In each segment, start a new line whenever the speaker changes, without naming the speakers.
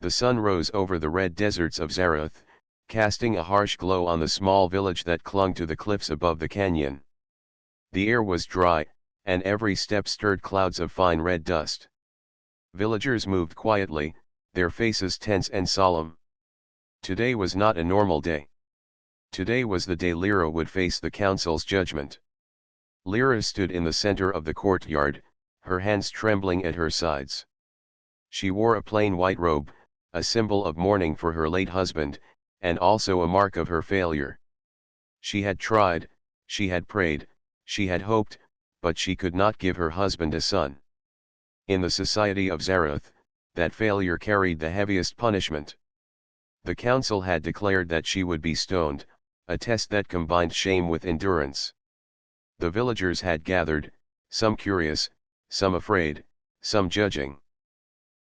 The sun rose over the red deserts of Zareth, casting a harsh glow on the small village that clung to the cliffs above the canyon. The air was dry, and every step stirred clouds of fine red dust. Villagers moved quietly, their faces tense and solemn. Today was not a normal day. Today was the day Lyra would face the council's judgment. Lyra stood in the center of the courtyard, her hands trembling at her sides. She wore a plain white robe, a symbol of mourning for her late husband, and also a mark of her failure. She had tried, she had prayed, she had hoped, but she could not give her husband a son. In the society of Zareth, that failure carried the heaviest punishment. The council had declared that she would be stoned, a test that combined shame with endurance. The villagers had gathered, some curious, some afraid, some judging.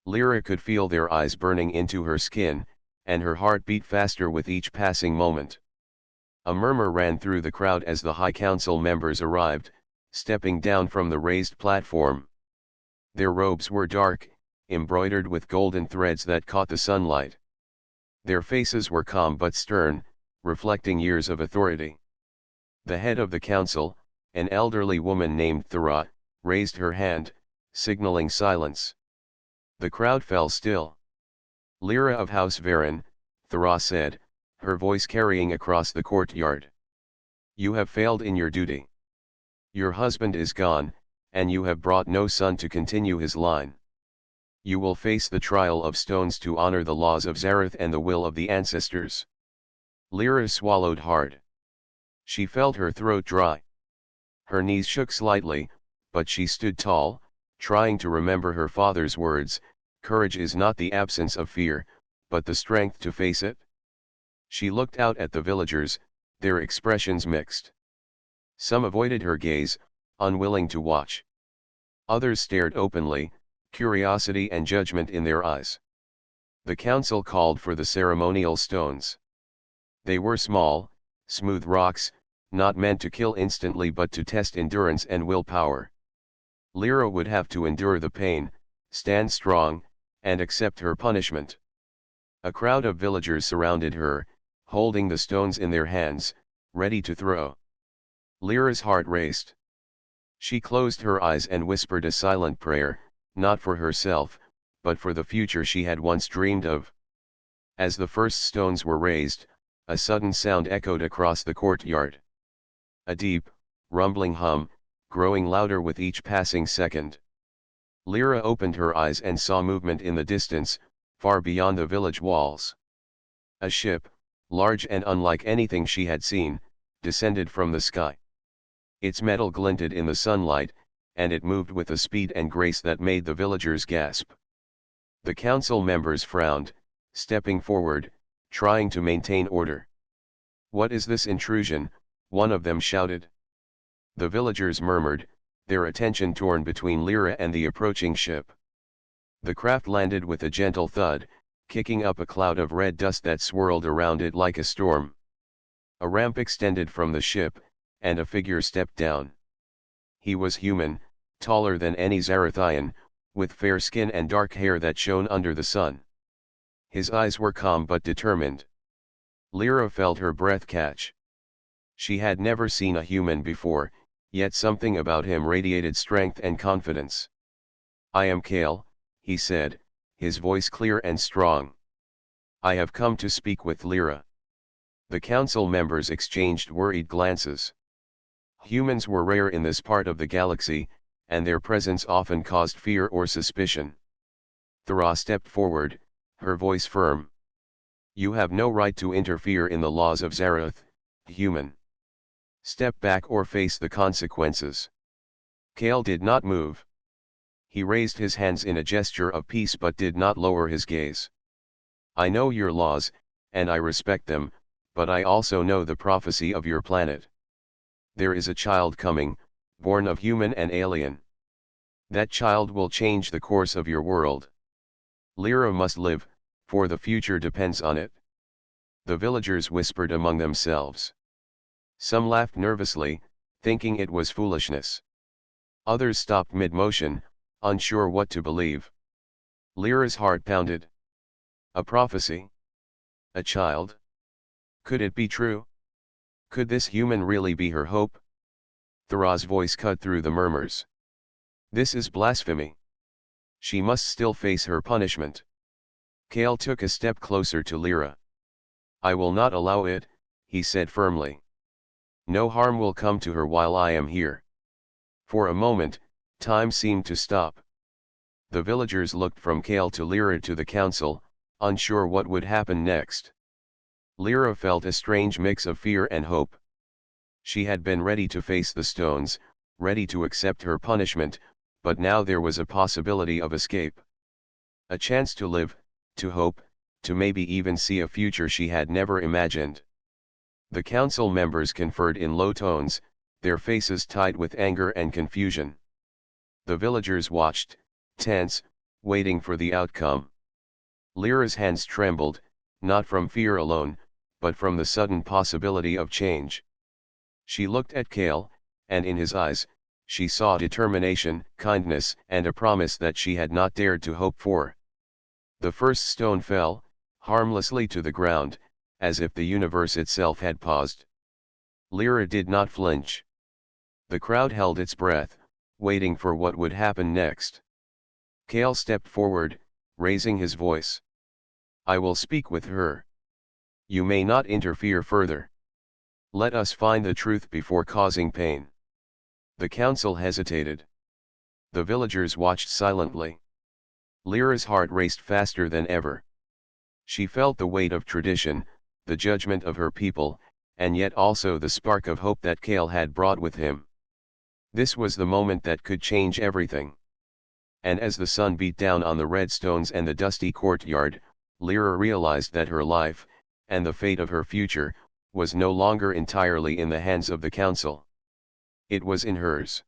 Lyra could feel their eyes burning into her skin, and her heart beat faster with each passing moment. A murmur ran through the crowd as the High Council members arrived, stepping down from the raised platform. Their robes were dark, embroidered with golden threads that caught the sunlight. Their faces were calm but stern, reflecting years of authority. The head of the council, an elderly woman named Thera, raised her hand, signaling silence. The crowd fell still. Lyra of House Varen, Thera said, her voice carrying across the courtyard. You have failed in your duty. Your husband is gone, and you have brought no son to continue his line. You will face the trial of stones to honor the laws of Zareth and the will of the ancestors. Lyra swallowed hard. She felt her throat dry. Her knees shook slightly, but she stood tall, trying to remember her father's words, courage is not the absence of fear, but the strength to face it. She looked out at the villagers, their expressions mixed. Some avoided her gaze, unwilling to watch. Others stared openly, curiosity and judgment in their eyes. The council called for the ceremonial stones. They were small, smooth rocks, not meant to kill instantly but to test endurance and willpower. Lyra would have to endure the pain, stand strong, and accept her punishment. A crowd of villagers surrounded her, holding the stones in their hands, ready to throw. Lyra's heart raced. She closed her eyes and whispered a silent prayer, not for herself, but for the future she had once dreamed of. As the first stones were raised, a sudden sound echoed across the courtyard. A deep, rumbling hum, growing louder with each passing second. Lyra opened her eyes and saw movement in the distance, far beyond the village walls. A ship, large and unlike anything she had seen, descended from the sky. Its metal glinted in the sunlight, and it moved with a speed and grace that made the villagers gasp. The council members frowned, stepping forward, trying to maintain order. "What is this intrusion?" one of them shouted. The villagers murmured, their attention torn between Lyra and the approaching ship. The craft landed with a gentle thud, kicking up a cloud of red dust that swirled around it like a storm. A ramp extended from the ship, and a figure stepped down. He was human, taller than any Zarethian, with fair skin and dark hair that shone under the sun. His eyes were calm but determined. Lyra felt her breath catch. She had never seen a human before, yet something about him radiated strength and confidence. "I am Kale," he said, his voice clear and strong. "I have come to speak with Lyra." The council members exchanged worried glances. Humans were rare in this part of the galaxy, and their presence often caused fear or suspicion. Thera stepped forward, her voice firm. "You have no right to interfere in the laws of Zareth, human. Step back or face the consequences." Kale did not move. He raised his hands in a gesture of peace but did not lower his gaze. "I know your laws, and I respect them, but I also know the prophecy of your planet. There is a child coming, born of human and alien. That child will change the course of your world. Lyra must live, for the future depends on it." The villagers whispered among themselves. Some laughed nervously, thinking it was foolishness. Others stopped mid-motion, unsure what to believe. Lyra's heart pounded. A prophecy? A child? Could it be true? Could this human really be her hope? Thor's voice cut through the murmurs. This is blasphemy. She must still face her punishment. Kale took a step closer to Lyra. I will not allow it, he said firmly. No harm will come to her while I am here. For a moment, time seemed to stop. The villagers looked from Kale to Lyra to the council, unsure what would happen next. Lyra felt a strange mix of fear and hope. She had been ready to face the stones, ready to accept her punishment, but now there was a possibility of escape. A chance to live, to hope, to maybe even see a future she had never imagined. The council members conferred in low tones, their faces tight with anger and confusion. The villagers watched, tense, waiting for the outcome. Lyra's hands trembled, not from fear alone, but from the sudden possibility of change. She looked at Kale, and in his eyes, she saw determination, kindness, and a promise that she had not dared to hope for. The first stone fell, harmlessly to the ground, as if the universe itself had paused. Lyra did not flinch. The crowd held its breath, waiting for what would happen next. Kale stepped forward, raising his voice. I will speak with her. You may not interfere further. Let us find the truth before causing pain. The council hesitated. The villagers watched silently. Lyra's heart raced faster than ever. She felt the weight of tradition, the judgment of her people, and yet also the spark of hope that Kale had brought with him. This was the moment that could change everything. And as the sun beat down on the red stones and the dusty courtyard, Lyra realized that her life, and the fate of her future, was no longer entirely in the hands of the council. It was in hers.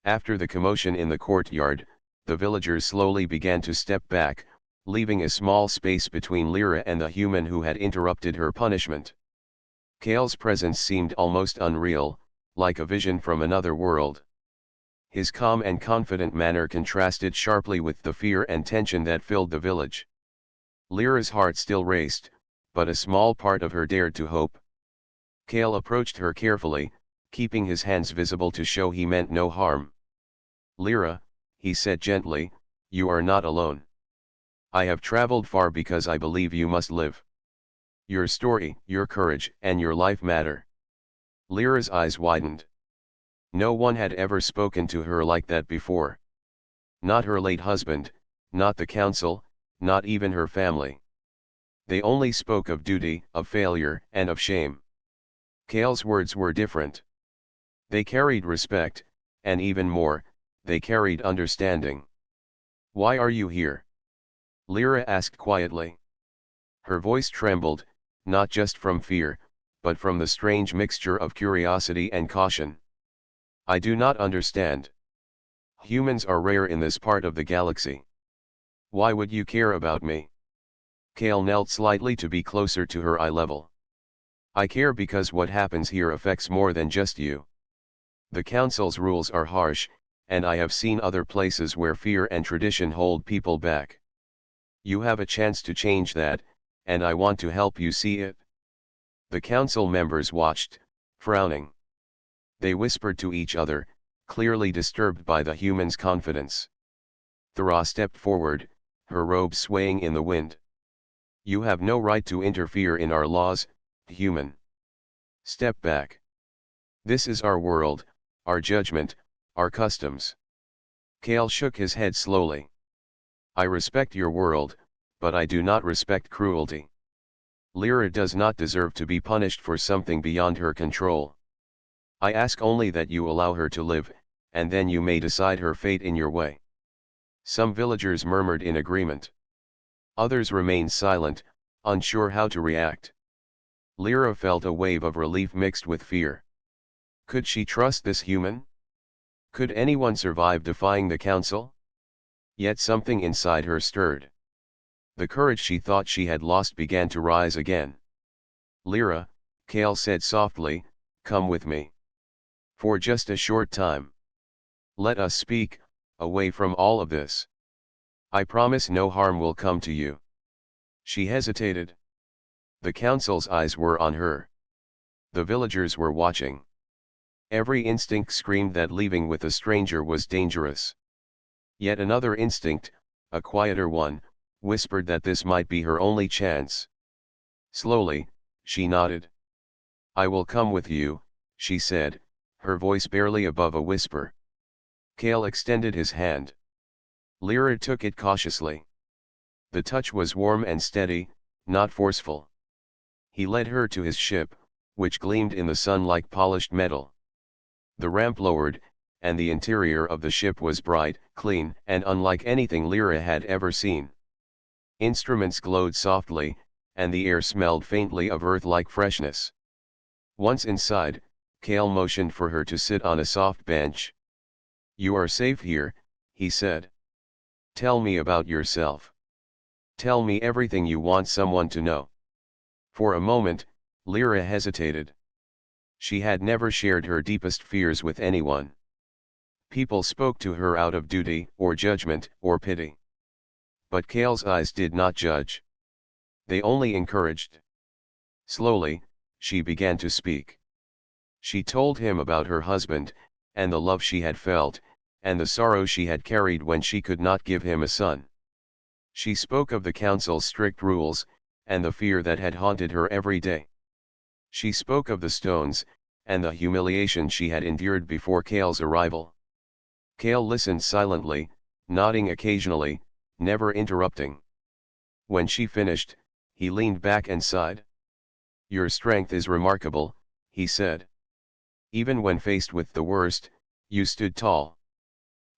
After the commotion in the courtyard, the villagers slowly began to step back, leaving a small space between Lyra and the human who had interrupted her punishment. Kale's presence seemed almost unreal, like a vision from another world. His calm and confident manner contrasted sharply with the fear and tension that filled the village. Lyra's heart still raced, but a small part of her dared to hope. Kale approached her carefully, keeping his hands visible to show he meant no harm. Lyra, he said gently, you are not alone. I have traveled far because I believe you must live. Your story, your courage, and your life matter. Lyra's eyes widened. No one had ever spoken to her like that before. Not her late husband, not the council, not even her family. They only spoke of duty, of failure, and of shame. Kale's words were different. They carried respect, and even more, they carried understanding. Why are you here? Lyra asked quietly. Her voice trembled, not just from fear, but from the strange mixture of curiosity and caution. I do not understand. Humans are rare in this part of the galaxy. Why would you care about me? Kale knelt slightly to be closer to her eye level. I care because what happens here affects more than just you. The council's rules are harsh, and I have seen other places where fear and tradition hold people back. You have a chance to change that, and I want to help you see it. The council members watched, frowning. They whispered to each other, clearly disturbed by the human's confidence. Thora stepped forward, her robe swaying in the wind. You have no right to interfere in our laws, human. Step back. This is our world, our judgment, our customs. Kale shook his head slowly. I respect your world, but I do not respect cruelty. Lyra does not deserve to be punished for something beyond her control. I ask only that you allow her to live, and then you may decide her fate in your way. Some villagers murmured in agreement. Others remained silent, unsure how to react. Lyra felt a wave of relief mixed with fear. Could she trust this human? Could anyone survive defying the council? Yet something inside her stirred. The courage she thought she had lost began to rise again. Lyra, Kale said softly, come with me. For just a short time. Let us speak, away from all of this. I promise no harm will come to you. She hesitated. The council's eyes were on her. The villagers were watching. Every instinct screamed that leaving with a stranger was dangerous. Yet another instinct, a quieter one, whispered that this might be her only chance. Slowly, she nodded. "I will come with you," she said, her voice barely above a whisper. Kale extended his hand. Lyra took it cautiously. The touch was warm and steady, not forceful. He led her to his ship, which gleamed in the sun like polished metal. The ramp lowered, and the interior of the ship was bright, clean, and unlike anything Lyra had ever seen. Instruments glowed softly, and the air smelled faintly of earth-like freshness. Once inside, Kale motioned for her to sit on a soft bench. "You are safe here," he said. "Tell me about yourself. Tell me everything you want someone to know." For a moment, Lyra hesitated. She had never shared her deepest fears with anyone. People spoke to her out of duty, or judgment, or pity. But Kale's eyes did not judge. They only encouraged. Slowly, she began to speak. She told him about her husband, and the love she had felt, and the sorrow she had carried when she could not give him a son. She spoke of the council's strict rules, and the fear that had haunted her every day. She spoke of the stones, and the humiliation she had endured before Kale's arrival. Kale listened silently, nodding occasionally, never interrupting. When she finished, he leaned back and sighed. "Your strength is remarkable," he said. "Even when faced with the worst, you stood tall.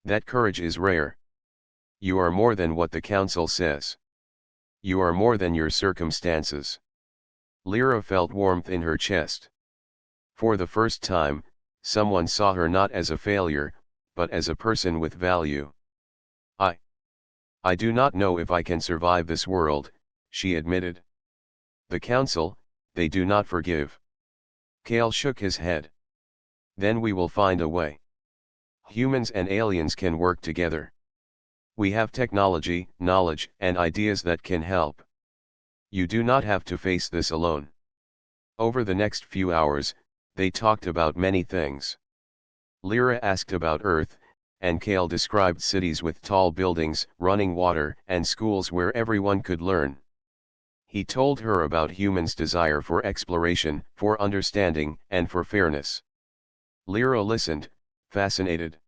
That courage is rare. You are more than what the council says. You are more than your circumstances." Lyra felt warmth in her chest. For the first time, someone saw her not as a failure, but as a person with value. I do not know if I can survive this world," she admitted. "The council, they do not forgive." Kale shook his head. "Then we will find a way. Humans and aliens can work together. We have technology, knowledge, and ideas that can help. You do not have to face this alone." Over the next few hours, they talked about many things. Lyra asked about Earth, and Kale described cities with tall buildings, running water, and schools where everyone could learn. He told her about humans' desire for exploration, for understanding, and for fairness. Lyra listened, fascinated.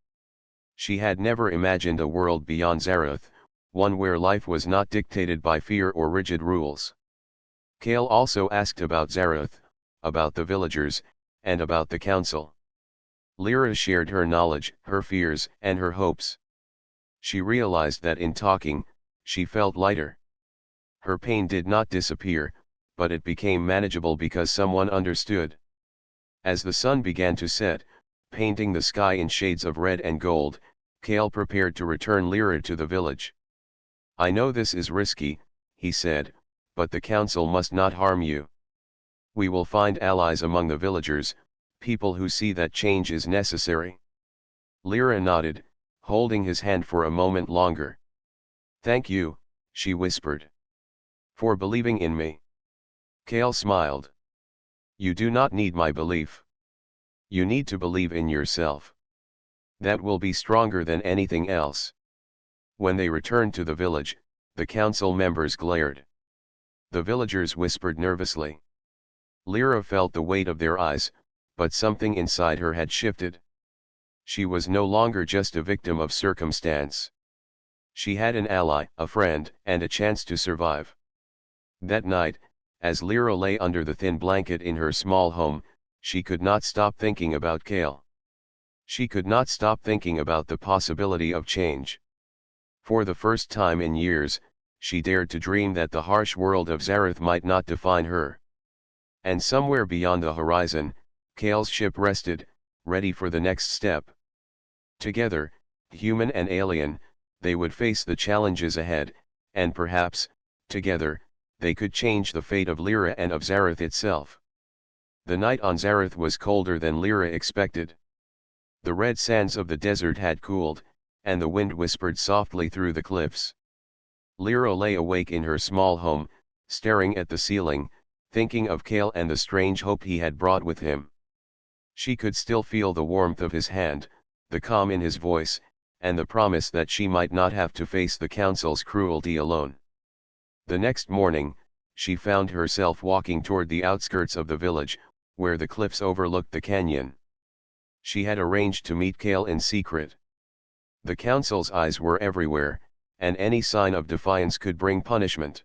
She had never imagined a world beyond Zarath, one where life was not dictated by fear or rigid rules. Kale also asked about Zarath, about the villagers, and about the council. Lyra shared her knowledge, her fears, and her hopes. She realized that in talking, she felt lighter. Her pain did not disappear, but it became manageable because someone understood. As the sun began to set, painting the sky in shades of red and gold, Kale prepared to return Lyra to the village. "I know this is risky," he said, "but the council must not harm you. We will find allies among the villagers, people who see that change is necessary." Lyra nodded, holding his hand for a moment longer. "Thank you," she whispered. "For believing in me." Kale smiled. "You do not need my belief. You need to believe in yourself. That will be stronger than anything else." When they returned to the village, the council members glared. The villagers whispered nervously. Lyra felt the weight of their eyes, but something inside her had shifted. She was no longer just a victim of circumstance. She had an ally, a friend, and a chance to survive. That night, as Lyra lay under the thin blanket in her small home, she could not stop thinking about Kale. She could not stop thinking about the possibility of change. For the first time in years, she dared to dream that the harsh world of Zarath might not define her. And somewhere beyond the horizon, Kale's ship rested, ready for the next step. Together, human and alien, they would face the challenges ahead, and perhaps, together, they could change the fate of Lyra and of Zarath itself. The night on Zarath was colder than Lyra expected. The red sands of the desert had cooled, and the wind whispered softly through the cliffs. Lyra lay awake in her small home, staring at the ceiling, thinking of Kale and the strange hope he had brought with him. She could still feel the warmth of his hand, the calm in his voice, and the promise that she might not have to face the council's cruelty alone. The next morning, she found herself walking toward the outskirts of the village, where the cliffs overlooked the canyon. She had arranged to meet Kale in secret. The council's eyes were everywhere, and any sign of defiance could bring punishment.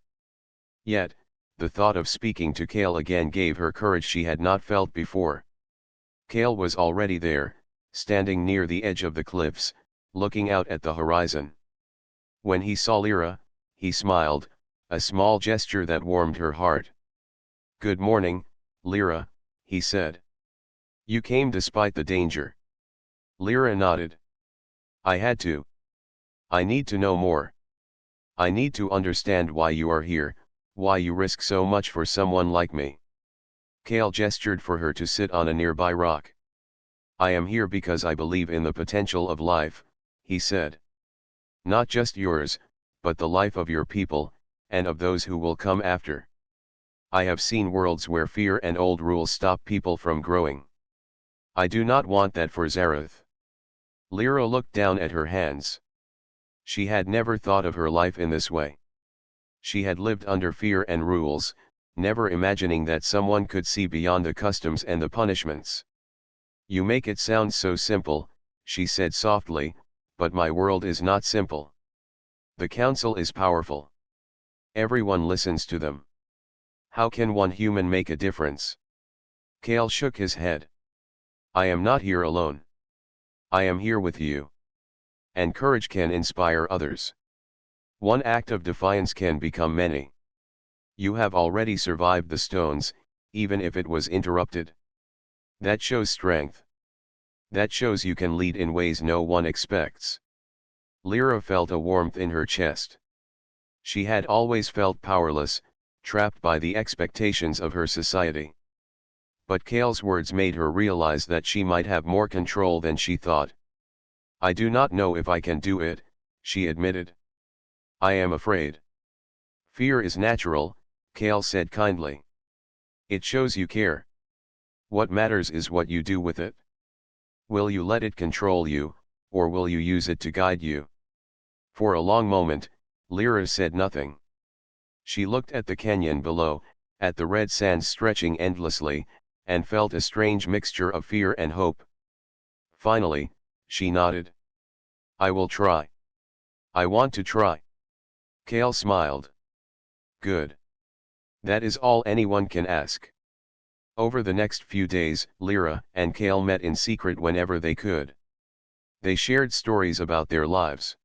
Yet, the thought of speaking to Kale again gave her courage she had not felt before. Kale was already there, standing near the edge of the cliffs, looking out at the horizon. When he saw Lyra, he smiled, a small gesture that warmed her heart. "Good morning, Lyra," he said. "You came despite the danger." Lyra nodded. "I had to. I need to know more. I need to understand why you are here, why you risk so much for someone like me." Kale gestured for her to sit on a nearby rock. "I am here because I believe in the potential of life," he said. "Not just yours, but the life of your people, and of those who will come after. I have seen worlds where fear and old rules stop people from growing. I do not want that for Zareth." Lyra looked down at her hands. She had never thought of her life in this way. She had lived under fear and rules, never imagining that someone could see beyond the customs and the punishments. "You make it sound so simple," she said softly, "but my world is not simple. The council is powerful. Everyone listens to them. How can one human make a difference?" Kale shook his head. "I am not here alone. I am here with you. And courage can inspire others. One act of defiance can become many. You have already survived the stones, even if it was interrupted. That shows strength. That shows you can lead in ways no one expects." Lyra felt a warmth in her chest. She had always felt powerless, trapped by the expectations of her society. But Kale's words made her realize that she might have more control than she thought. "I do not know if I can do it," she admitted. "I am afraid." "Fear is natural," Kale said kindly. "It shows you care. What matters is what you do with it. Will you let it control you, or will you use it to guide you?" For a long moment, Lyra said nothing. She looked at the canyon below, at the red sands stretching endlessly, and felt a strange mixture of fear and hope. Finally, she nodded. "I will try. I want to try." Kale smiled. "Good. That is all anyone can ask." Over the next few days, Lyra and Kale met in secret whenever they could. They shared stories about their lives.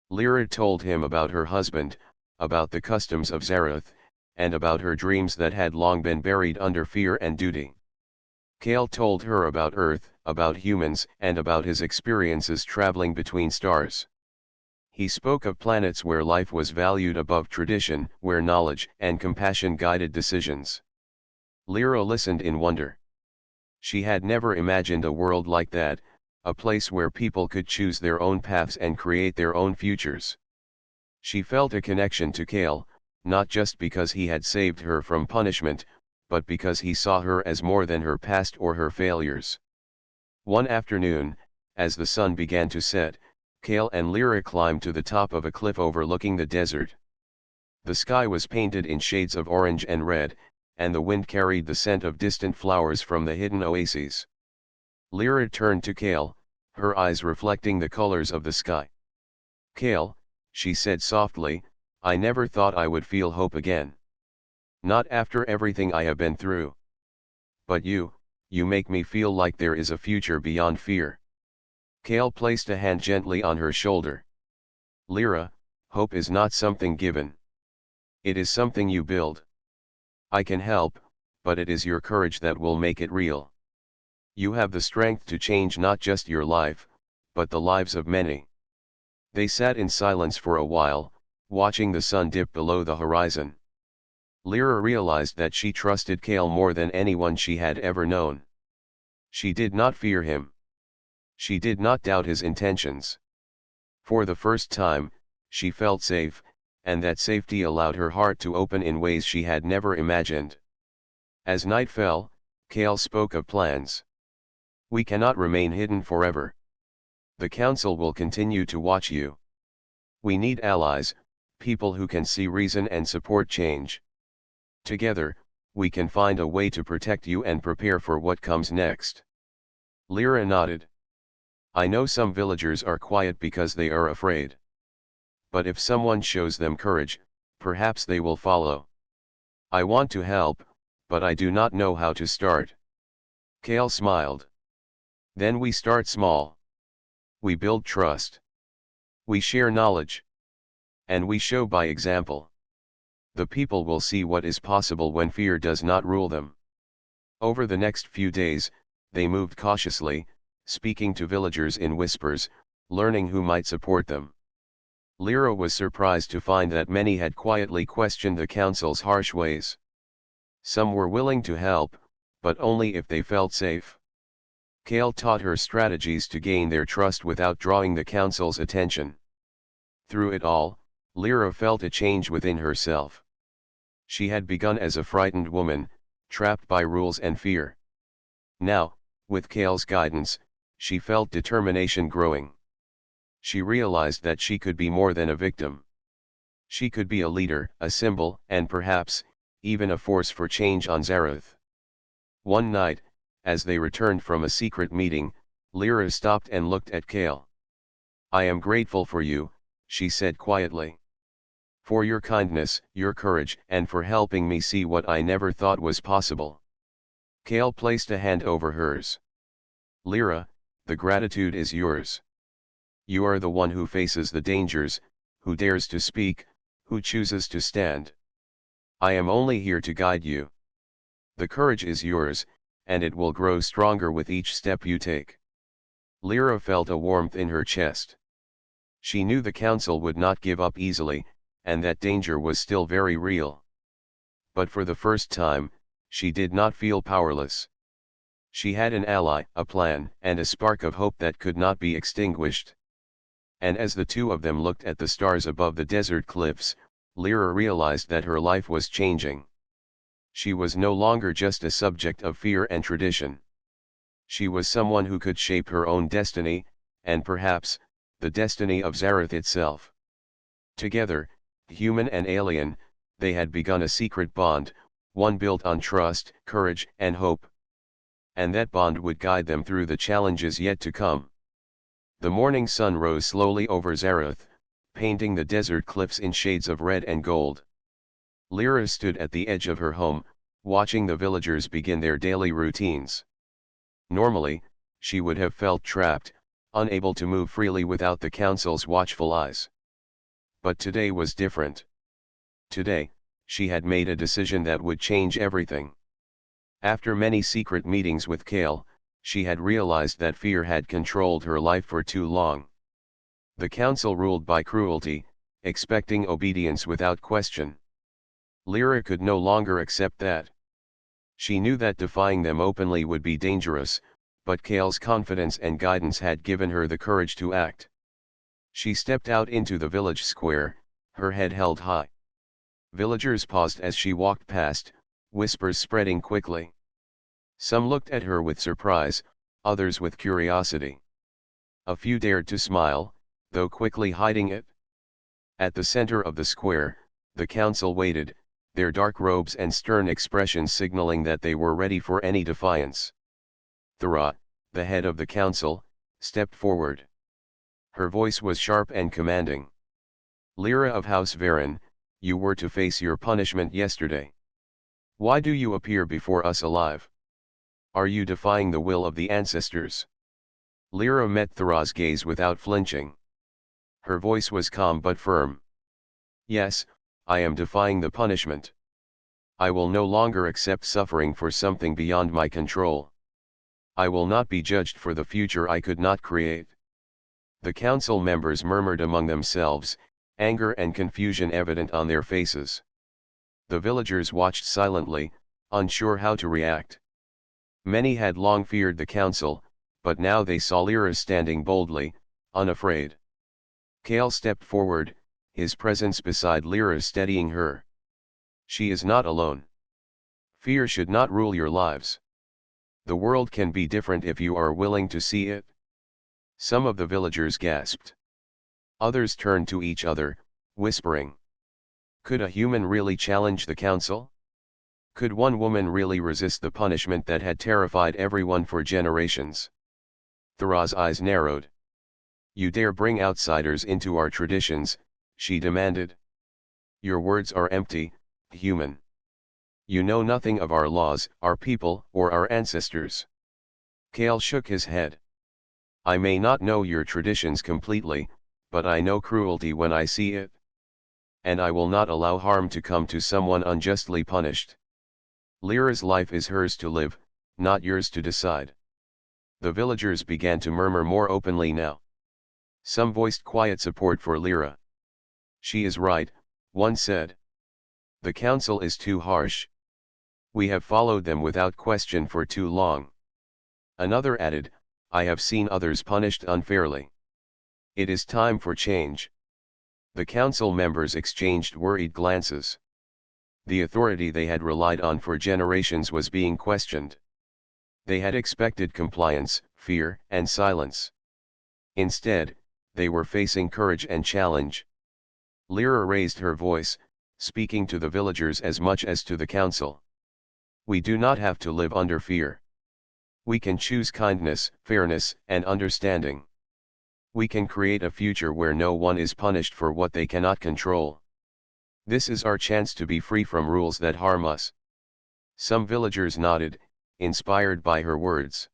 Lyra told him about her husband, about the customs of Zareth, and about her dreams that had long been buried under fear and duty. Kale told her about Earth, about humans, and about his experiences traveling between stars. He spoke of planets where life was valued above tradition, where knowledge and compassion guided decisions. Lyra listened in wonder. She had never imagined a world like that, a place where people could choose their own paths and create their own futures. She felt a connection to Kale, not just because he had saved her from punishment, but because he saw her as more than her past or her failures. One afternoon, as the sun began to set, Kale and Lyra climbed to the top of a cliff overlooking the desert. The sky was painted in shades of orange and red, and the wind carried the scent of distant flowers from the hidden oases. Lyra turned to Kale, her eyes reflecting the colors of the sky. "Kale," she said softly, "I never thought I would feel hope again. Not after everything I have been through. But you make me feel like there is a future beyond fear." Kale placed a hand gently on her shoulder. "Lyra, hope is not something given. It is something you build. I can help, but it is your courage that will make it real. You have the strength to change not just your life, but the lives of many." They sat in silence for a while, watching the sun dip below the horizon. Lyra realized that she trusted Kale more than anyone she had ever known. She did not fear him. She did not doubt his intentions. For the first time, she felt safe, and that safety allowed her heart to open in ways she had never imagined. As night fell, Kale spoke of plans. We cannot remain hidden forever. The council will continue to watch you. We need allies, people who can see reason and support change. Together, we can find a way to protect you and prepare for what comes next. Lyra nodded. I know some villagers are quiet because they are afraid. But if someone shows them courage, perhaps they will follow. I want to help, but I do not know how to start. Kale smiled. Then we start small. We build trust. We share knowledge. And we show by example. The people will see what is possible when fear does not rule them. Over the next few days, they moved cautiously, speaking to villagers in whispers, learning who might support them. Lyra was surprised to find that many had quietly questioned the council's harsh ways. Some were willing to help, but only if they felt safe. Kale taught her strategies to gain their trust without drawing the council's attention. Through it all, Lyra felt a change within herself. She had begun as a frightened woman, trapped by rules and fear. Now, with Kale's guidance, she felt determination growing. She realized that she could be more than a victim. She could be a leader, a symbol, and perhaps, even a force for change on Zarath. One night, as they returned from a secret meeting, Lyra stopped and looked at Kale. I am grateful for you, she said quietly. For your kindness, your courage, and for helping me see what I never thought was possible. Kale placed a hand over hers. Lyra, the gratitude is yours. You are the one who faces the dangers, who dares to speak, who chooses to stand. I am only here to guide you. The courage is yours, and it will grow stronger with each step you take. Lyra felt a warmth in her chest. She knew the council would not give up easily, and that danger was still very real. But for the first time, she did not feel powerless. She had an ally, a plan, and a spark of hope that could not be extinguished. And as the two of them looked at the stars above the desert cliffs, Lyra realized that her life was changing. She was no longer just a subject of fear and tradition. She was someone who could shape her own destiny, and perhaps, the destiny of Zarath itself. Together, human and alien, they had begun a secret bond, one built on trust, courage, and hope. And that bond would guide them through the challenges yet to come. The morning sun rose slowly over Zarath, painting the desert cliffs in shades of red and gold. Lyra stood at the edge of her home, watching the villagers begin their daily routines. Normally, she would have felt trapped, unable to move freely without the council's watchful eyes. But today was different. Today, she had made a decision that would change everything. After many secret meetings with Kale, she had realized that fear had controlled her life for too long. The council ruled by cruelty, expecting obedience without question. Lyra could no longer accept that. She knew that defying them openly would be dangerous, but Kale's confidence and guidance had given her the courage to act. She stepped out into the village square, her head held high. Villagers paused as she walked past, whispers spreading quickly. Some looked at her with surprise, others with curiosity. A few dared to smile, though quickly hiding it. At the center of the square, the council waited, their dark robes and stern expressions signaling that they were ready for any defiance. Thera, the head of the council, stepped forward. Her voice was sharp and commanding. Lyra of House Varen, you were to face your punishment yesterday. Why do you appear before us alive? Are you defying the will of the ancestors? Lyra met Thera's gaze without flinching. Her voice was calm but firm. Yes, I am defying the punishment. I will no longer accept suffering for something beyond my control. I will not be judged for the future I could not create. The council members murmured among themselves, anger and confusion evident on their faces. The villagers watched silently, unsure how to react. Many had long feared the council, but now they saw Lyra standing boldly, unafraid. Kale stepped forward, his presence beside Lyra steadying her. She is not alone. Fear should not rule your lives. The world can be different if you are willing to see it. Some of the villagers gasped. Others turned to each other, whispering. Could a human really challenge the council? Could one woman really resist the punishment that had terrified everyone for generations? Thara's eyes narrowed. You dare bring outsiders into our traditions, she demanded. Your words are empty, human. You know nothing of our laws, our people, or our ancestors. Kale shook his head. I may not know your traditions completely, but I know cruelty when I see it. And I will not allow harm to come to someone unjustly punished. Lyra's life is hers to live, not yours to decide. The villagers began to murmur more openly now. Some voiced quiet support for Lyra. She is right, one said. The council is too harsh. We have followed them without question for too long. Another added, I have seen others punished unfairly. It is time for change. The council members exchanged worried glances. The authority they had relied on for generations was being questioned. They had expected compliance, fear, and silence. Instead, they were facing courage and challenge. Lyra raised her voice, speaking to the villagers as much as to the council. We do not have to live under fear. We can choose kindness, fairness, and understanding. We can create a future where no one is punished for what they cannot control. This is our chance to be free from rules that harm us. Some villagers nodded, inspired by her words.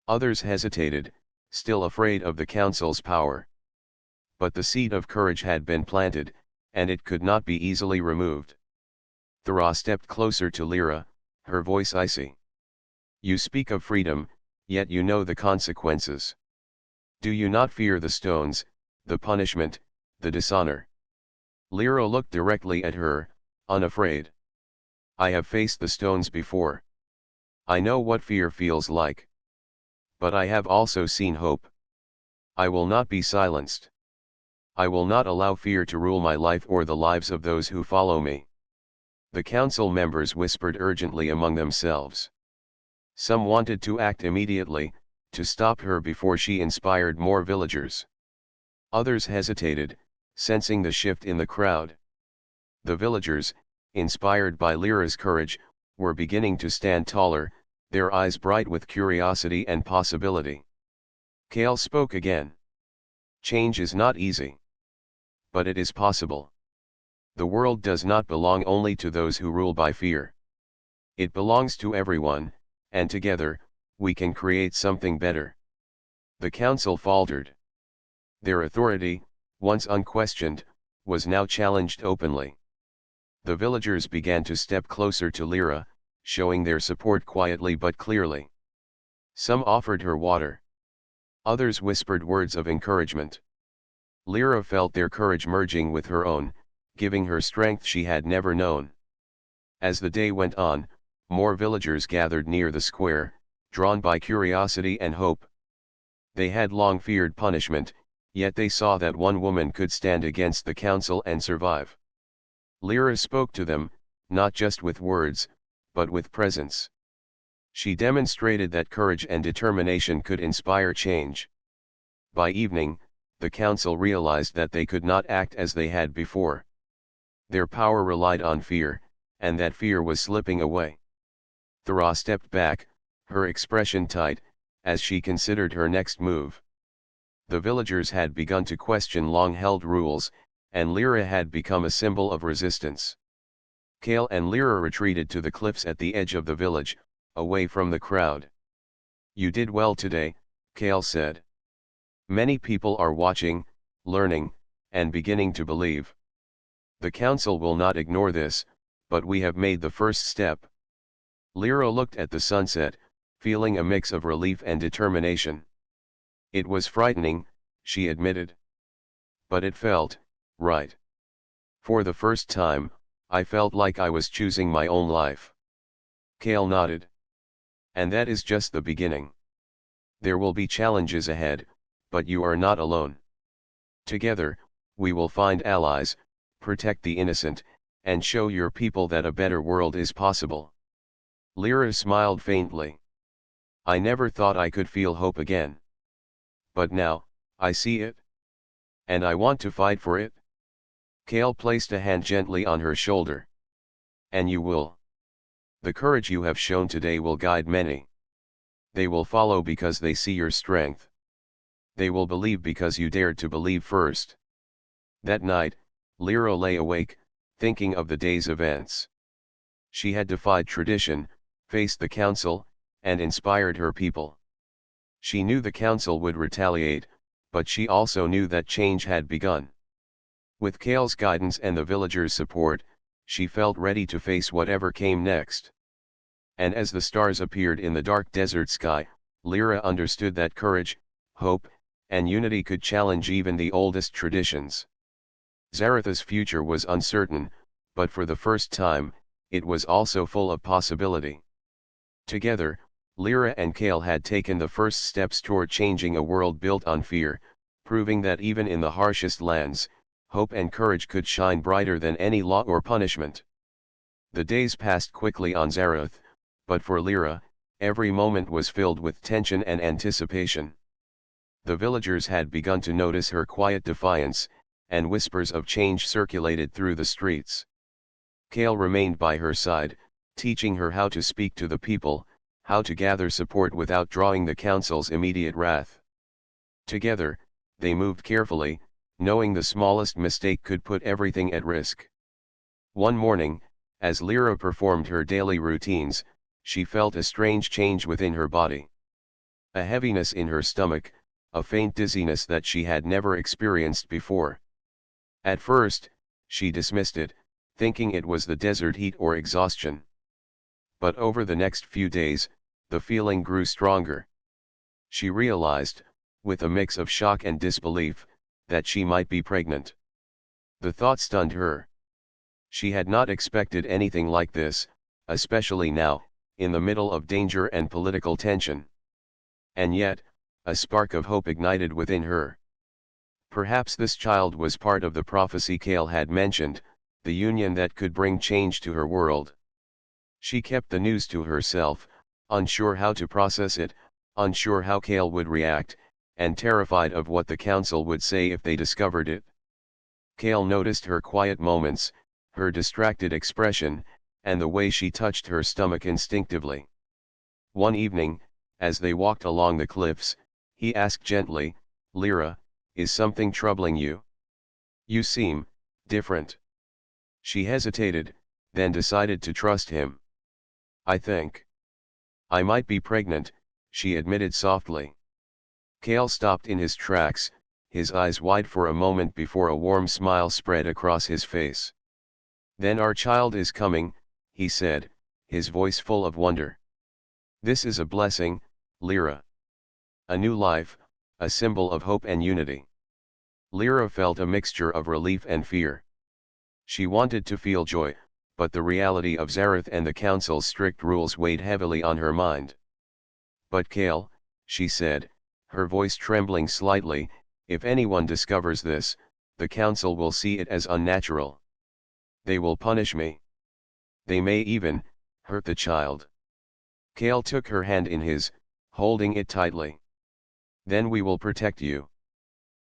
Others hesitated, still afraid of the council's power. But the seed of courage had been planted, and it could not be easily removed. Thara stepped closer to Lyra, her voice icy. You speak of freedom, yet you know the consequences. Do you not fear the stones, the punishment, the dishonor? Lyra looked directly at her, unafraid. I have faced the stones before. I know what fear feels like. But I have also seen hope. I will not be silenced. I will not allow fear to rule my life or the lives of those who follow me. The council members whispered urgently among themselves. Some wanted to act immediately, to stop her before she inspired more villagers. Others hesitated, sensing the shift in the crowd. The villagers, inspired by Lyra's courage, were beginning to stand taller, their eyes bright with curiosity and possibility. Kale spoke again. Change is not easy. But it is possible. The world does not belong only to those who rule by fear. It belongs to everyone, and together, we can create something better. The council faltered. Their authority, once unquestioned, was now challenged openly. The villagers began to step closer to Lyra, showing their support quietly but clearly. Some offered her water. Others whispered words of encouragement. Lyra felt their courage merging with her own, giving her strength she had never known. As the day went on, more villagers gathered near the square, drawn by curiosity and hope. They had long feared punishment, yet they saw that one woman could stand against the council and survive. Lyra spoke to them, not just with words, but with presence. She demonstrated that courage and determination could inspire change. By evening, the council realized that they could not act as they had before. Their power relied on fear, and that fear was slipping away. Thara stepped back, her expression tight, as she considered her next move. The villagers had begun to question long-held rules, and Lyra had become a symbol of resistance. Kale and Lyra retreated to the cliffs at the edge of the village, away from the crowd. You did well today, Kale said. Many people are watching, learning, and beginning to believe. The council will not ignore this, but we have made the first step. Lyra looked at the sunset, feeling a mix of relief and determination. It was frightening, she admitted. But it felt right. For the first time, I felt like I was choosing my own life. Kale nodded. And that is just the beginning. There will be challenges ahead, but you are not alone. Together, we will find allies, protect the innocent, and show your people that a better world is possible. Lyra smiled faintly. I never thought I could feel hope again. But now, I see it. And I want to fight for it. Kale placed a hand gently on her shoulder. And you will. The courage you have shown today will guide many. They will follow because they see your strength. They will believe because you dared to believe first. That night, Lyra lay awake, thinking of the day's events. She had defied tradition, faced the council, and inspired her people. She knew the council would retaliate, but she also knew that change had begun. With Kale's guidance and the villagers' support, she felt ready to face whatever came next. And as the stars appeared in the dark desert sky, Lyra understood that courage, hope, and unity could challenge even the oldest traditions. Zaratha's future was uncertain, but for the first time, it was also full of possibility. Together, Lyra and Kale had taken the first steps toward changing a world built on fear, proving that even in the harshest lands, hope and courage could shine brighter than any law or punishment. The days passed quickly on Zarath, but for Lyra, every moment was filled with tension and anticipation. The villagers had begun to notice her quiet defiance, and whispers of change circulated through the streets. Kale remained by her side, teaching her how to speak to the people, how to gather support without drawing the council's immediate wrath. Together, they moved carefully, knowing the smallest mistake could put everything at risk. One morning, as Lyra performed her daily routines, she felt a strange change within her body. A heaviness in her stomach, a faint dizziness that she had never experienced before. At first, she dismissed it, thinking it was the desert heat or exhaustion. But over the next few days, the feeling grew stronger. She realized, with a mix of shock and disbelief, that she might be pregnant. The thought stunned her. She had not expected anything like this, especially now, in the middle of danger and political tension. And yet, a spark of hope ignited within her. Perhaps this child was part of the prophecy Kale had mentioned, the union that could bring change to her world. She kept the news to herself, unsure how to process it, unsure how Kale would react, and terrified of what the council would say if they discovered it. Kale noticed her quiet moments, her distracted expression, and the way she touched her stomach instinctively. One evening, as they walked along the cliffs, he asked gently, Lyra, is something troubling you? You seem different. She hesitated, then decided to trust him. I think I might be pregnant, she admitted softly. Kale stopped in his tracks, his eyes wide for a moment before a warm smile spread across his face. Then our child is coming, he said, his voice full of wonder. This is a blessing, Lyra. A new life, a symbol of hope and unity. Lyra felt a mixture of relief and fear. She wanted to feel joy, but the reality of Zarath and the council's strict rules weighed heavily on her mind. But Kale, she said, her voice trembling slightly, if anyone discovers this, the council will see it as unnatural. They will punish me. They may even hurt the child. Kale took her hand in his, holding it tightly. Then we will protect you.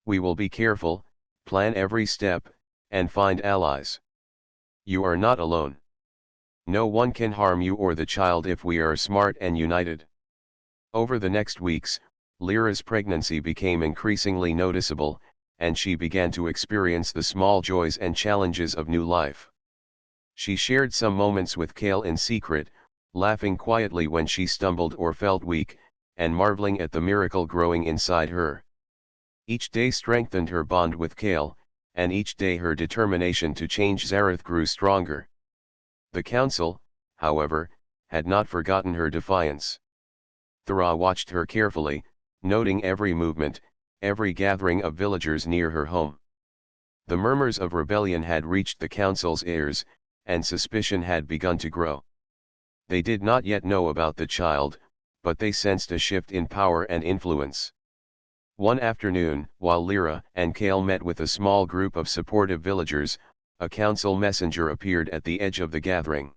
We will be careful, plan every step, and find allies. You are not alone. No one can harm you or the child if we are smart and united. Over the next weeks, Lyra's pregnancy became increasingly noticeable, and she began to experience the small joys and challenges of new life. She shared some moments with Kale in secret, laughing quietly when she stumbled or felt weak, and marveling at the miracle growing inside her. Each day strengthened her bond with Kale, and each day her determination to change Zarath grew stronger. The council, however, had not forgotten her defiance. Thra watched her carefully, noting every movement, every gathering of villagers near her home. The murmurs of rebellion had reached the council's ears, and suspicion had begun to grow. They did not yet know about the child, but they sensed a shift in power and influence. One afternoon, while Lyra and Kale met with a small group of supportive villagers, a council messenger appeared at the edge of the gathering.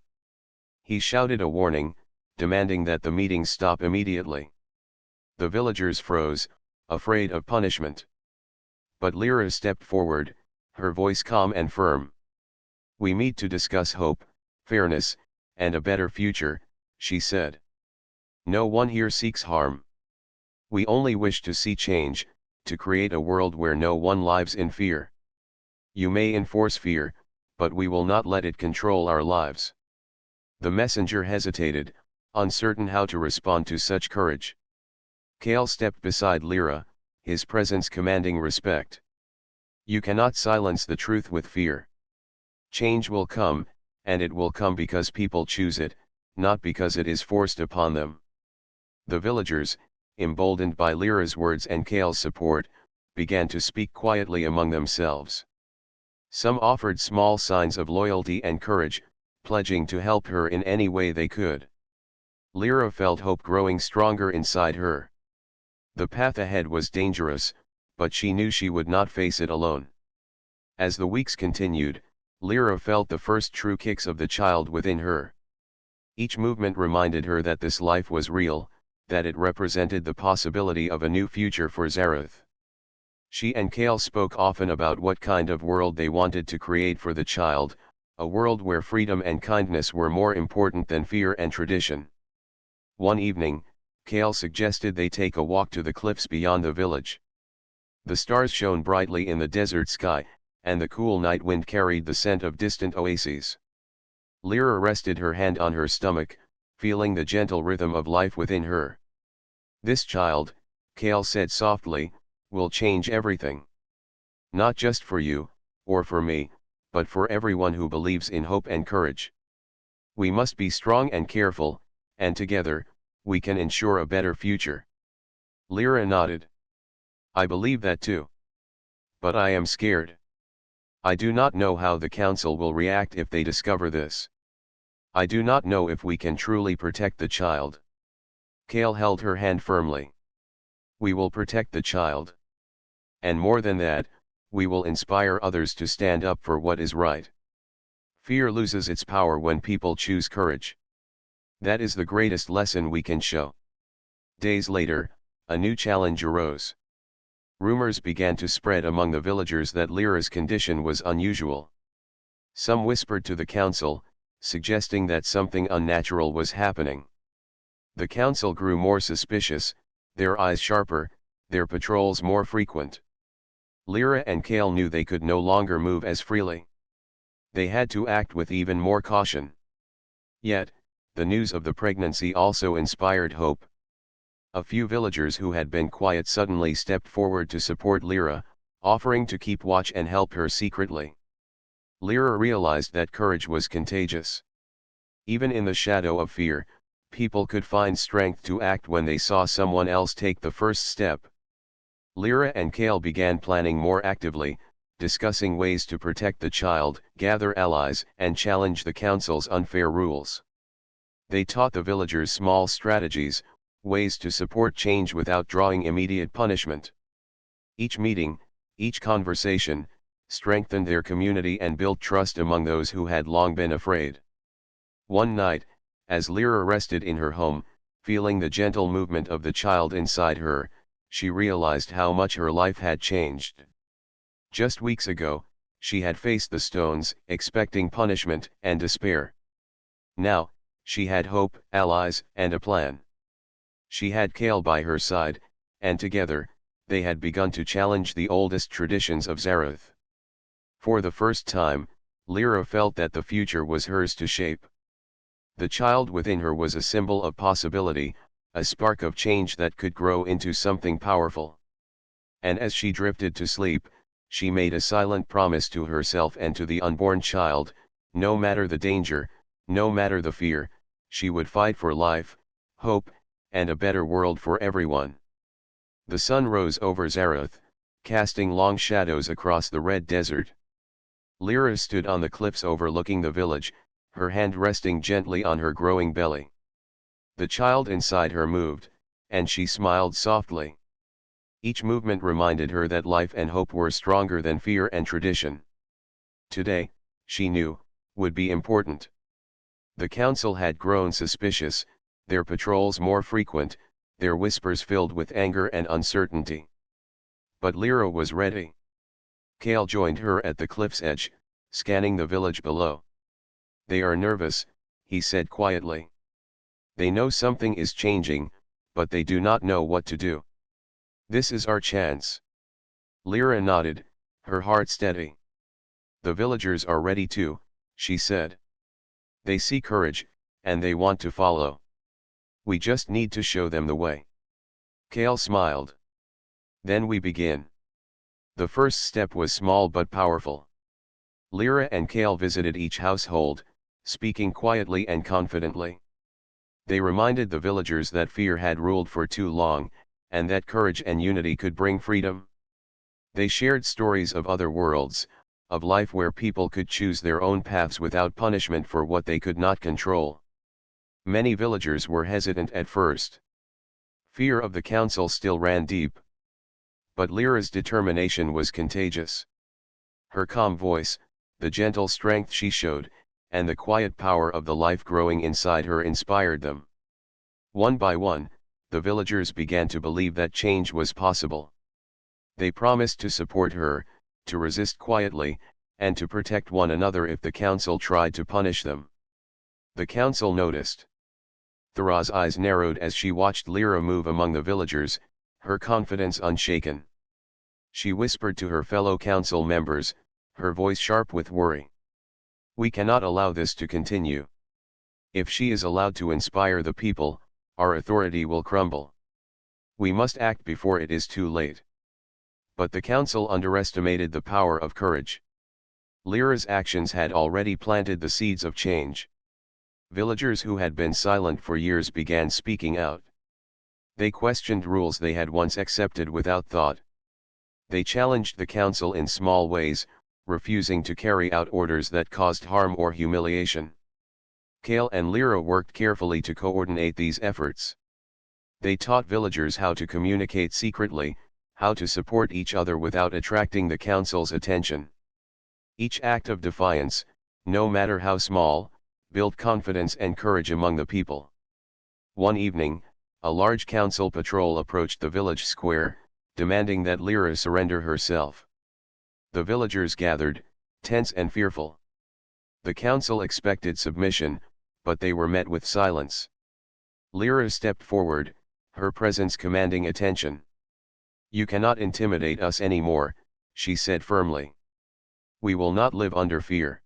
He shouted a warning, demanding that the meeting stop immediately. The villagers froze, afraid of punishment. But Lyra stepped forward, her voice calm and firm. "We meet to discuss hope, fairness, and a better future," she said. "No one here seeks harm. We only wish to see change, to create a world where no one lives in fear. You may enforce fear, but we will not let it control our lives." The messenger hesitated, uncertain how to respond to such courage. Kale stepped beside Lyra, his presence commanding respect. "You cannot silence the truth with fear. Change will come, and it will come because people choose it, not because it is forced upon them." The villagers, emboldened by Lyra's words and Kale's support, began to speak quietly among themselves. Some offered small signs of loyalty and courage, pledging to help her in any way they could. Lyra felt hope growing stronger inside her. The path ahead was dangerous, but she knew she would not face it alone. As the weeks continued, Lyra felt the first true kicks of the child within her. Each movement reminded her that this life was real, that it represented the possibility of a new future for Zareth. She and Kale spoke often about what kind of world they wanted to create for the child, a world where freedom and kindness were more important than fear and tradition. One evening, Kale suggested they take a walk to the cliffs beyond the village. The stars shone brightly in the desert sky, and the cool night wind carried the scent of distant oases. Lyra rested her hand on her stomach, feeling the gentle rhythm of life within her. "This child," Kale said softly, "will change everything. Not just for you, or for me, but for everyone who believes in hope and courage. We must be strong and careful, and together, we can ensure a better future." Lyra nodded. "I believe that too. But I am scared. I do not know how the council will react if they discover this. I do not know if we can truly protect the child." Kale held her hand firmly. "We will protect the child. And more than that, we will inspire others to stand up for what is right. Fear loses its power when people choose courage. That is the greatest lesson we can show." Days later, a new challenge arose. Rumors began to spread among the villagers that Lyra's condition was unusual. Some whispered to the council, suggesting that something unnatural was happening. The council grew more suspicious, their eyes sharper, their patrols more frequent. Lyra and Kale knew they could no longer move as freely. They had to act with even more caution. Yet, the news of the pregnancy also inspired hope. A few villagers who had been quiet suddenly stepped forward to support Lyra, offering to keep watch and help her secretly. Lyra realized that courage was contagious. Even in the shadow of fear, people could find strength to act when they saw someone else take the first step. Lyra and Kale began planning more actively, discussing ways to protect the child, gather allies, and challenge the council's unfair rules. They taught the villagers small strategies, ways to support change without drawing immediate punishment. Each meeting, each conversation, strengthened their community and built trust among those who had long been afraid. One night, as Lyra rested in her home, feeling the gentle movement of the child inside her, she realized how much her life had changed. Just weeks ago, she had faced the stones, expecting punishment and despair. Now, she had hope, allies, and a plan. She had Kale by her side, and together, they had begun to challenge the oldest traditions of Zareth. For the first time, Lyra felt that the future was hers to shape. The child within her was a symbol of possibility, a spark of change that could grow into something powerful. And as she drifted to sleep, she made a silent promise to herself and to the unborn child: no matter the danger, no matter the fear, she would fight for life, hope, and a better world for everyone. The sun rose over Zareth, casting long shadows across the red desert. Lyra stood on the cliffs overlooking the village, her hand resting gently on her growing belly. The child inside her moved, and she smiled softly. Each movement reminded her that life and hope were stronger than fear and tradition. Today, she knew, would be important. The council had grown suspicious, their patrols more frequent, their whispers filled with anger and uncertainty. But Lyra was ready. Kale joined her at the cliff's edge, scanning the village below. "They are nervous," he said quietly. "They know something is changing, but they do not know what to do. This is our chance." Lyra nodded, her heart steady. "The villagers are ready too," she said. "They see courage, and they want to follow. We just need to show them the way." Kale smiled. "Then we begin." The first step was small but powerful. Lyra and Kale visited each household, speaking quietly and confidently. They reminded the villagers that fear had ruled for too long, and that courage and unity could bring freedom. They shared stories of other worlds, of life where people could choose their own paths without punishment for what they could not control. Many villagers were hesitant at first. Fear of the council still ran deep. But Lyra's determination was contagious. Her calm voice, the gentle strength she showed, and the quiet power of the life growing inside her inspired them. One by one, the villagers began to believe that change was possible. They promised to support her, to resist quietly, and to protect one another if the council tried to punish them. The council noticed. Thara's eyes narrowed as she watched Lyra move among the villagers, her confidence unshaken. She whispered to her fellow council members, her voice sharp with worry. "We cannot allow this to continue. If she is allowed to inspire the people, our authority will crumble. We must act before it is too late." But the council underestimated the power of courage. Lyra's actions had already planted the seeds of change. Villagers who had been silent for years began speaking out. They questioned rules they had once accepted without thought. They challenged the council in small ways, refusing to carry out orders that caused harm or humiliation. Kale and Lyra worked carefully to coordinate these efforts. They taught villagers how to communicate secretly, how to support each other without attracting the council's attention. Each act of defiance, no matter how small, built confidence and courage among the people. One evening, a large council patrol approached the village square, demanding that Lyra surrender herself. The villagers gathered, tense and fearful. The council expected submission, but they were met with silence. Lyra stepped forward, her presence commanding attention. "You cannot intimidate us anymore," she said firmly. "We will not live under fear.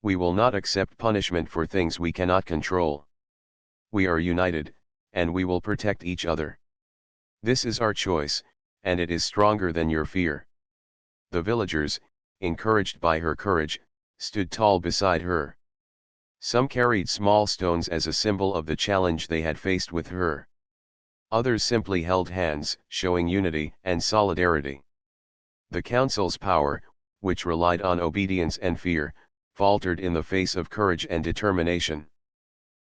We will not accept punishment for things we cannot control. We are united, and we will protect each other. This is our choice, and it is stronger than your fear." The villagers, encouraged by her courage, stood tall beside her. Some carried small stones as a symbol of the challenge they had faced with her. Others simply held hands, showing unity and solidarity. The council's power, which relied on obedience and fear, faltered in the face of courage and determination.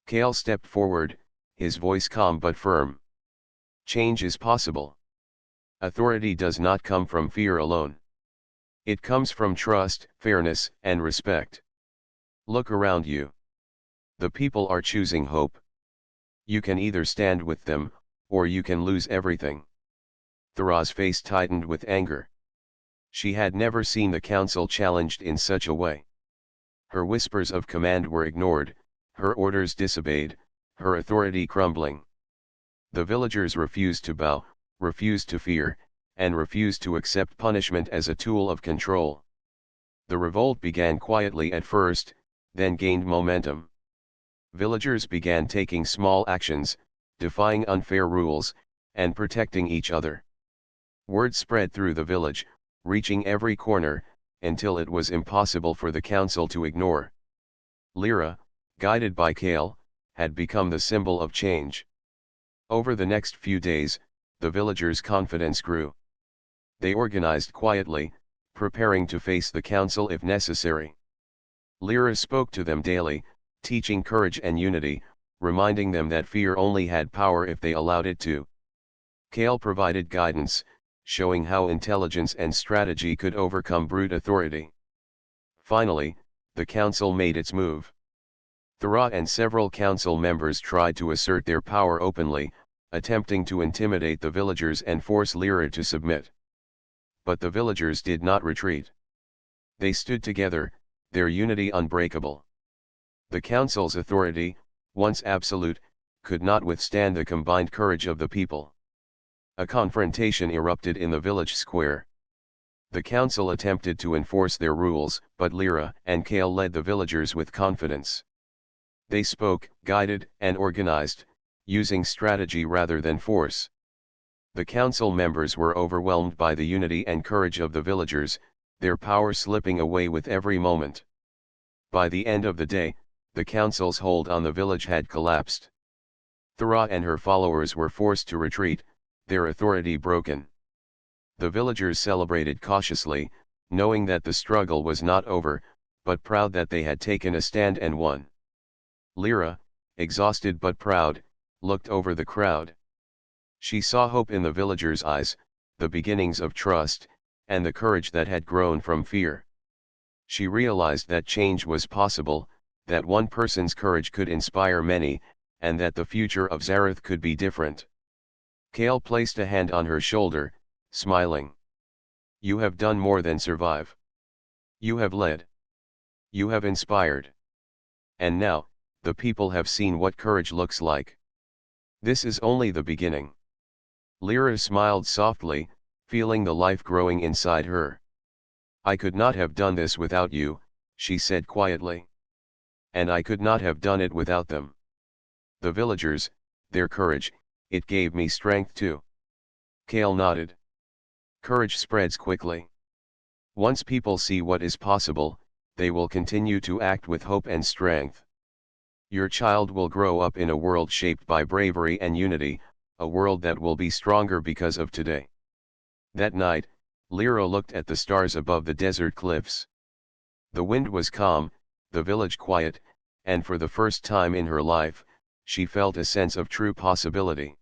Kale stepped forward, his voice calm but firm. "Change is possible. Authority does not come from fear alone. It comes from trust, fairness, and respect. Look around you. The people are choosing hope. You can either stand with them, or you can lose everything." Thara's face tightened with anger. She had never seen the council challenged in such a way. Her whispers of command were ignored, her orders disobeyed, her authority crumbling. The villagers refused to bow, refused to fear, and refused to accept punishment as a tool of control. The revolt began quietly at first, then gained momentum. Villagers began taking small actions, defying unfair rules, and protecting each other. Word spread through the village, reaching every corner, until it was impossible for the council to ignore. Lyra, guided by Kale, had become the symbol of change. Over the next few days, the villagers' confidence grew. They organized quietly, preparing to face the council if necessary. Lyra spoke to them daily, teaching courage and unity, reminding them that fear only had power if they allowed it to. Kale provided guidance, showing how intelligence and strategy could overcome brute authority. Finally, the council made its move. Thra and several council members tried to assert their power openly, attempting to intimidate the villagers and force Lyra to submit. But the villagers did not retreat. They stood together, their unity unbreakable. The council's authority, once absolute, could not withstand the combined courage of the people. A confrontation erupted in the village square. The council attempted to enforce their rules, but Lyra and Kale led the villagers with confidence. They spoke, guided, and organized, using strategy rather than force. The council members were overwhelmed by the unity and courage of the villagers, their power slipping away with every moment. By the end of the day, the council's hold on the village had collapsed. Thra and her followers were forced to retreat, their authority broken. The villagers celebrated cautiously, knowing that the struggle was not over, but proud that they had taken a stand and won. Lyra, exhausted but proud, looked over the crowd. She saw hope in the villagers' eyes, the beginnings of trust, and the courage that had grown from fear. She realized that change was possible, that one person's courage could inspire many, and that the future of Zareth could be different. Kale placed a hand on her shoulder, smiling. You have done more than survive. You have led. You have inspired. And now, the people have seen what courage looks like. This is only the beginning. Lyra smiled softly, feeling the life growing inside her. I could not have done this without you, she said quietly. And I could not have done it without them. The villagers, their courage, it gave me strength too. Kale nodded. Courage spreads quickly. Once people see what is possible, they will continue to act with hope and strength. Your child will grow up in a world shaped by bravery and unity, a world that will be stronger because of today. That night, Lyra looked at the stars above the desert cliffs. The wind was calm, the village quiet, and for the first time in her life, she felt a sense of true possibility.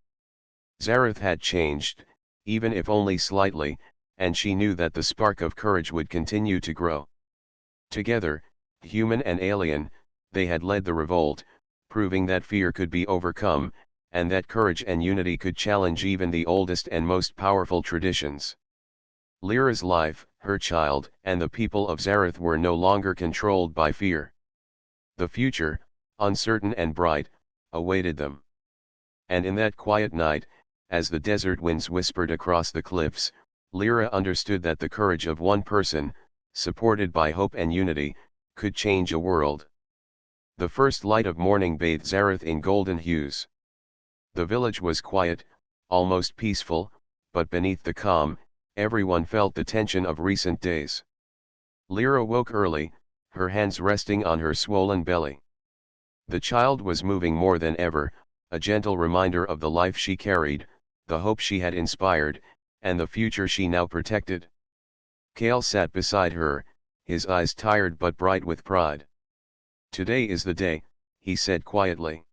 Zareth had changed, even if only slightly, and she knew that the spark of courage would continue to grow. Together, human and alien, they had led the revolt, proving that fear could be overcome, and that courage and unity could challenge even the oldest and most powerful traditions. Lyra's life, her child, and the people of Zareth were no longer controlled by fear. The future, uncertain and bright, awaited them. And in that quiet night, as the desert winds whispered across the cliffs, Lyra understood that the courage of one person, supported by hope and unity, could change a world. The first light of morning bathed Zareth in golden hues. The village was quiet, almost peaceful, but beneath the calm, everyone felt the tension of recent days. Lyra woke early, her hands resting on her swollen belly. The child was moving more than ever, a gentle reminder of the life she carried, the hope she had inspired, and the future she now protected. Kale sat beside her, his eyes tired but bright with pride. Today is the day, he said quietly.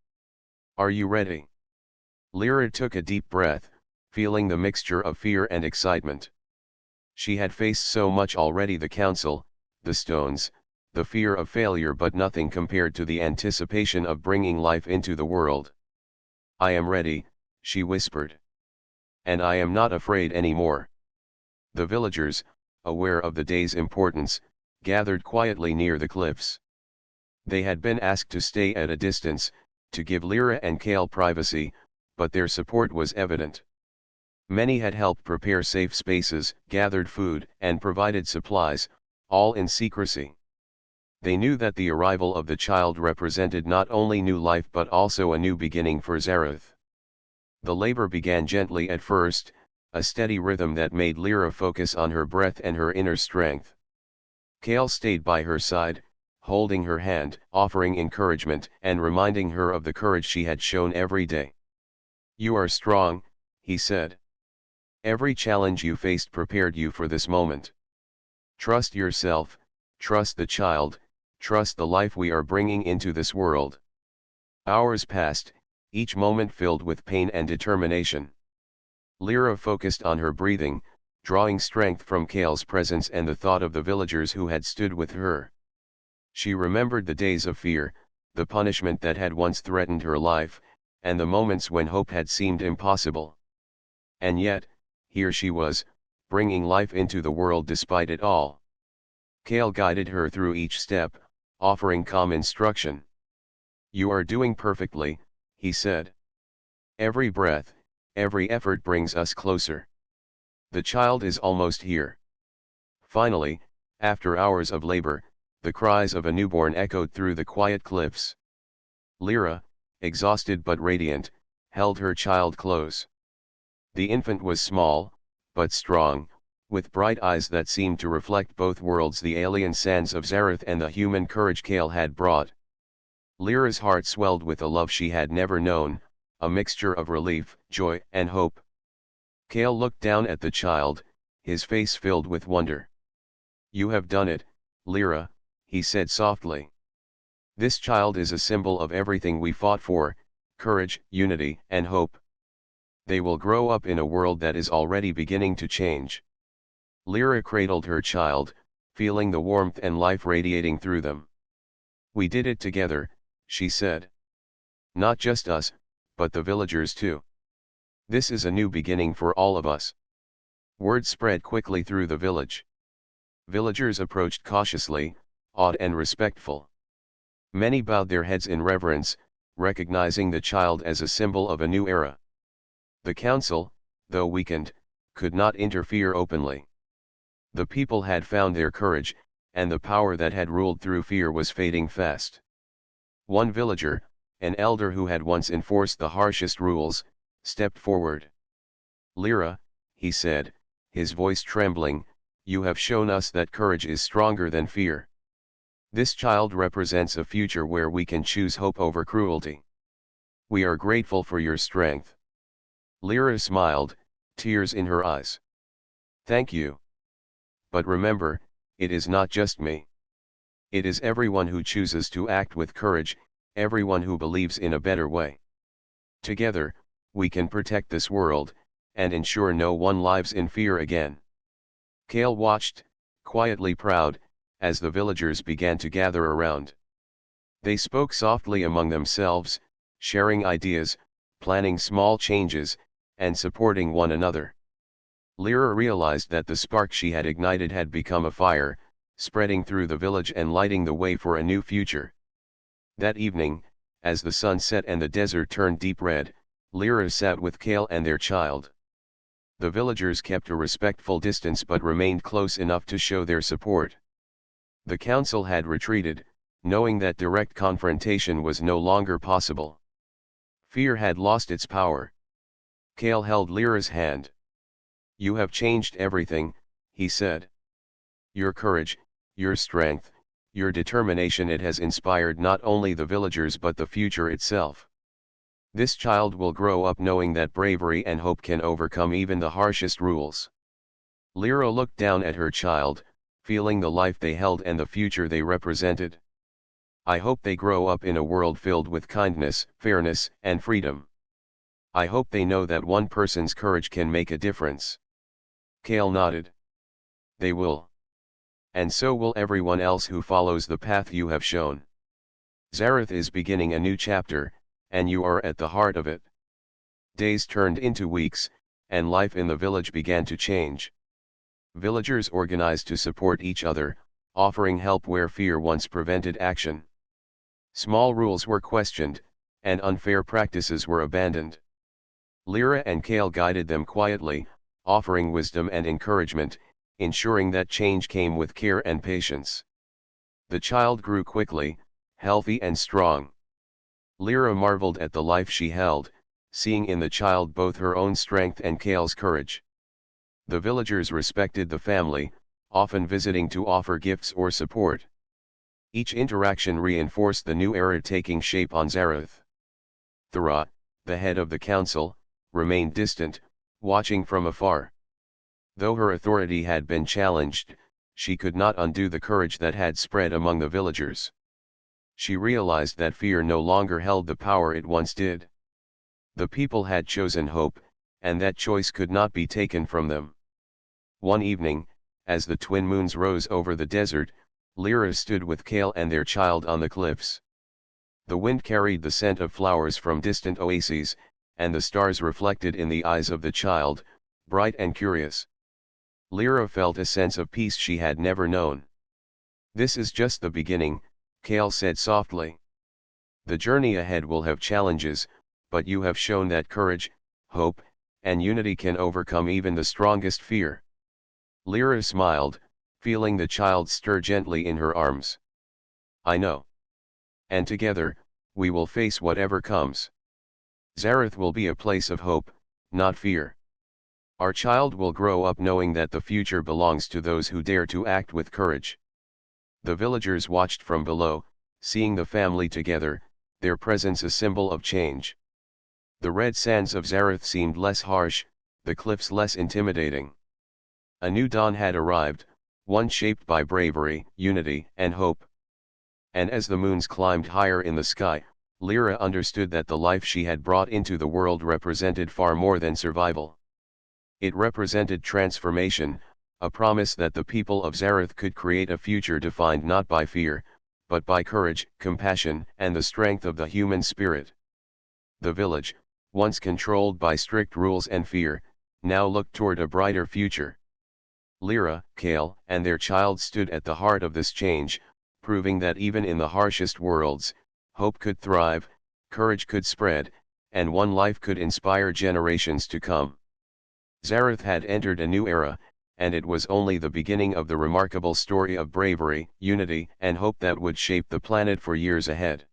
Are you ready? Lyra took a deep breath, feeling the mixture of fear and excitement. She had faced so much already: the council, the stones, the fear of failure, but nothing compared to the anticipation of bringing life into the world. I am ready, she whispered. And I am not afraid anymore. The villagers, aware of the day's importance, gathered quietly near the cliffs. They had been asked to stay at a distance, to give Lyra and Kale privacy, but their support was evident. Many had helped prepare safe spaces, gathered food, and provided supplies, all in secrecy. They knew that the arrival of the child represented not only new life but also a new beginning for Zareth. The labor began gently at first, a steady rhythm that made Lyra focus on her breath and her inner strength. Kale stayed by her side, holding her hand, offering encouragement, and reminding her of the courage she had shown every day. You are strong, he said. Every challenge you faced prepared you for this moment. Trust yourself, trust the child, trust the life we are bringing into this world. Hours passed, each moment filled with pain and determination. Lyra focused on her breathing, drawing strength from Kale's presence and the thought of the villagers who had stood with her. She remembered the days of fear, the punishment that had once threatened her life, and the moments when hope had seemed impossible. And yet, here she was, bringing life into the world despite it all. Kale guided her through each step, offering calm instruction. "You are doing perfectly," he said. "Every breath, every effort brings us closer. The child is almost here." Finally, after hours of labor, the cries of a newborn echoed through the quiet cliffs. Lyra, exhausted but radiant, held her child close. The infant was small, but strong, with bright eyes that seemed to reflect both worlds, the alien sands of Zareth and the human courage Kale had brought. Lyra's heart swelled with a love she had never known, a mixture of relief, joy, and hope. Kale looked down at the child, his face filled with wonder. "You have done it, Lyra," he said softly. "This child is a symbol of everything we fought for: courage, unity, and hope. They will grow up in a world that is already beginning to change." Lyra cradled her child, feeling the warmth and life radiating through them. "We did it together," she said. "Not just us, but the villagers too. This is a new beginning for all of us." Word spread quickly through the village. Villagers approached cautiously, awed and respectful. Many bowed their heads in reverence, recognizing the child as a symbol of a new era. The council, though weakened, could not interfere openly. The people had found their courage, and the power that had ruled through fear was fading fast. One villager, an elder who had once enforced the harshest rules, stepped forward. "Lyra," he said, his voice trembling, "you have shown us that courage is stronger than fear. This child represents a future where we can choose hope over cruelty. We are grateful for your strength." Lyra smiled, tears in her eyes. "Thank you. But remember, it is not just me. It is everyone who chooses to act with courage, everyone who believes in a better way. Together, we can protect this world, and ensure no one lives in fear again." Kale watched, quietly proud, as the villagers began to gather around. They spoke softly among themselves, sharing ideas, planning small changes, and supporting one another. Lyra realized that the spark she had ignited had become a fire, spreading through the village and lighting the way for a new future. That evening, as the sun set and the desert turned deep red, Lyra sat with Kale and their child. The villagers kept a respectful distance but remained close enough to show their support. The council had retreated, knowing that direct confrontation was no longer possible. Fear had lost its power. Kale held Lyra's hand. "You have changed everything," he said. "Your courage, your strength, your determination, it has inspired not only the villagers but the future itself. This child will grow up knowing that bravery and hope can overcome even the harshest rules." Lyra looked down at her child, feeling the life they held and the future they represented. "I hope they grow up in a world filled with kindness, fairness, and freedom. I hope they know that one person's courage can make a difference." Kale nodded. "They will. And so will everyone else who follows the path you have shown. Zareth is beginning a new chapter, and you are at the heart of it." Days turned into weeks, and life in the village began to change. Villagers organized to support each other, offering help where fear once prevented action. Small rules were questioned, and unfair practices were abandoned. Lyra and Kale guided them quietly, offering wisdom and encouragement, ensuring that change came with care and patience. The child grew quickly, healthy and strong. Lyra marveled at the life she held, seeing in the child both her own strength and Kale's courage. The villagers respected the family, often visiting to offer gifts or support. Each interaction reinforced the new era taking shape on Zareth. Thera, the head of the council, remained distant, watching from afar. Though her authority had been challenged, she could not undo the courage that had spread among the villagers. She realized that fear no longer held the power it once did. The people had chosen hope, and that choice could not be taken from them. One evening, as the twin moons rose over the desert, Lyra stood with Kale and their child on the cliffs. The wind carried the scent of flowers from distant oases, and the stars reflected in the eyes of the child, bright and curious. Lyra felt a sense of peace she had never known. "This is just the beginning," Kale said softly. "The journey ahead will have challenges, but you have shown that courage, hope, and unity can overcome even the strongest fear." Lyra smiled, feeling the child stir gently in her arms. "I know. And together, we will face whatever comes. Zareth will be a place of hope, not fear. Our child will grow up knowing that the future belongs to those who dare to act with courage." The villagers watched from below, seeing the family together, their presence a symbol of change. The red sands of Zareth seemed less harsh, the cliffs less intimidating. A new dawn had arrived, one shaped by bravery, unity, and hope. And as the moons climbed higher in the sky, Lyra understood that the life she had brought into the world represented far more than survival. It represented transformation, a promise that the people of Zareth could create a future defined not by fear, but by courage, compassion, and the strength of the human spirit. The village, once controlled by strict rules and fear, now looked toward a brighter future. Lyra, Kale, and their child stood at the heart of this change, proving that even in the harshest worlds, hope could thrive, courage could spread, and one life could inspire generations to come. Zareth had entered a new era, and it was only the beginning of the remarkable story of bravery, unity, and hope that would shape the planet for years ahead.